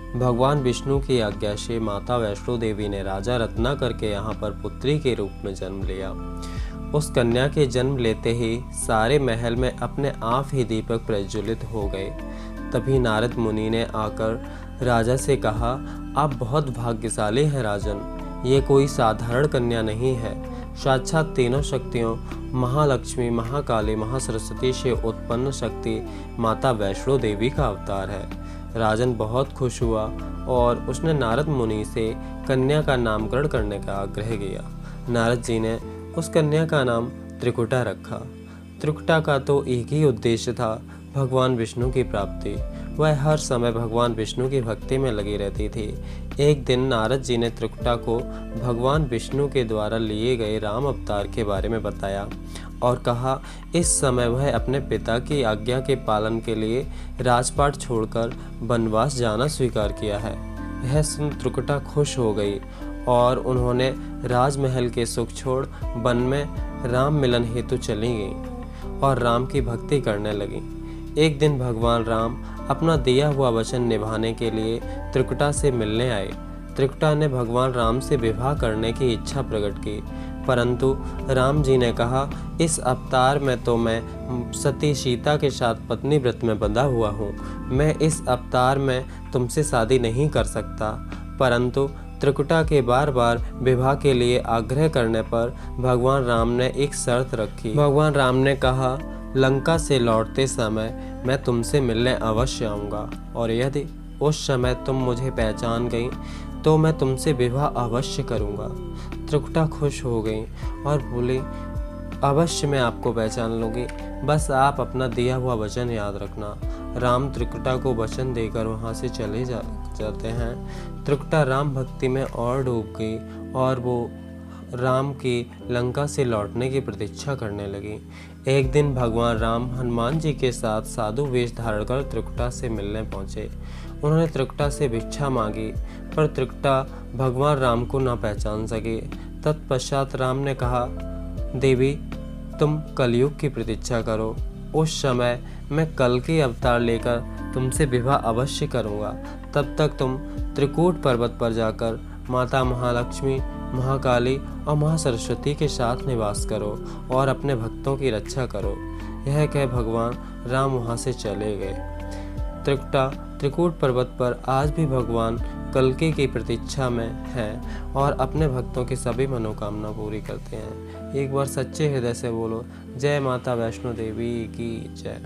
भगवान विष्णु की आज्ञा से माता वैष्णो देवी ने राजा रत्नाकर के यहाँ पर पुत्री के रूप में जन्म लिया। उस कन्या के जन्म लेते ही सारे महल में अपने आप ही दीपक प्रज्वलित हो गए। तभी नारद मुनि ने आकर राजा से कहा, आप बहुत भाग्यशाली हैं राजन, ये कोई साधारण कन्या नहीं है, साक्षात तीनों शक्तियों महालक्ष्मी, महाकाली, महासरस्वती से उत्पन्न शक्ति माता वैष्णो देवी का अवतार है। राजन बहुत खुश हुआ और उसने नारद मुनि से कन्या का नामकरण करने का आग्रह किया। नारद जी ने उस कन्या का नाम त्रिकुटा रखा। त्रिकुटा का तो एक ही उद्देश्य था, भगवान विष्णु की प्राप्ति। वह हर समय भगवान विष्णु की भक्ति में लगी रहती थी। एक दिन नारद जी ने त्रिकुटा को भगवान विष्णु के द्वारा लिए गए राम अवतार के बारे में बताया और कहा, इस समय वह अपने पिता की आज्ञा के पालन के लिए राजपाट छोड़कर वनवास जाना स्वीकार किया है। यह सुन त्रिकुटा खुश हो गई और उन्होंने राजमहल के सुख छोड़ वन में राम मिलन हेतु चली गईं और राम की भक्ति करने लगी। एक दिन भगवान राम अपना दिया हुआ वचन निभाने के लिए त्रिकुटा से मिलने आए। त्रिकुटा ने भगवान राम से विवाह करने की इच्छा प्रकट की, परंतु राम जी ने कहा, इस अवतार में तो मैं सती सीता के साथ पत्नी व्रत में बंधा हुआ हूँ, मैं इस अवतार में तुमसे शादी नहीं कर सकता। परंतु त्रिकुटा के बार बार विवाह के लिए आग्रह करने पर भगवान राम ने एक शर्त रखी। भगवान राम ने कहा, लंका से लौटते समय मैं तुमसे मिलने अवश्य आऊँगा और यदि उस समय तुम मुझे पहचान गई तो मैं तुमसे विवाह अवश्य करूँगा। त्रिकुटा खुश हो गई और बोली, अवश्य मैं आपको पहचान लूँगी, बस आप अपना दिया हुआ वचन याद रखना। राम त्रिकुटा को वचन देकर वहाँ से चले जाते हैं। त्रिकुटा राम भक्ति में और डूब गई और वो राम की लंका से लौटने की प्रतीक्षा करने लगी। एक दिन भगवान राम हनुमान जी के साथ साधु वेश धारण कर त्रिकुटा से मिलने पहुँचे। उन्होंने त्रिकुटा से भिक्षा मांगी, पर त्रिकुटा भगवान राम को न पहचान सके। तत्पश्चात राम ने कहा, देवी तुम कलयुग की प्रतीक्षा करो, उस समय मैं कल के अवतार लेकर तुमसे विवाह अवश्य करूँगा। तब तक तुम त्रिकूट पर्वत पर जाकर माता महालक्ष्मी, महाकाली और महासरस्वती के साथ निवास करो और अपने भक्तों की रक्षा करो। यह कह भगवान राम वहाँ से चले गए। त्रिकुटा त्रिकूट पर्वत पर आज भी भगवान कल्कि की प्रतीक्षा में हैं और अपने भक्तों की सभी मनोकामना पूरी करते हैं। एक बार सच्चे हृदय से बोलो, जय माता वैष्णो देवी की जय।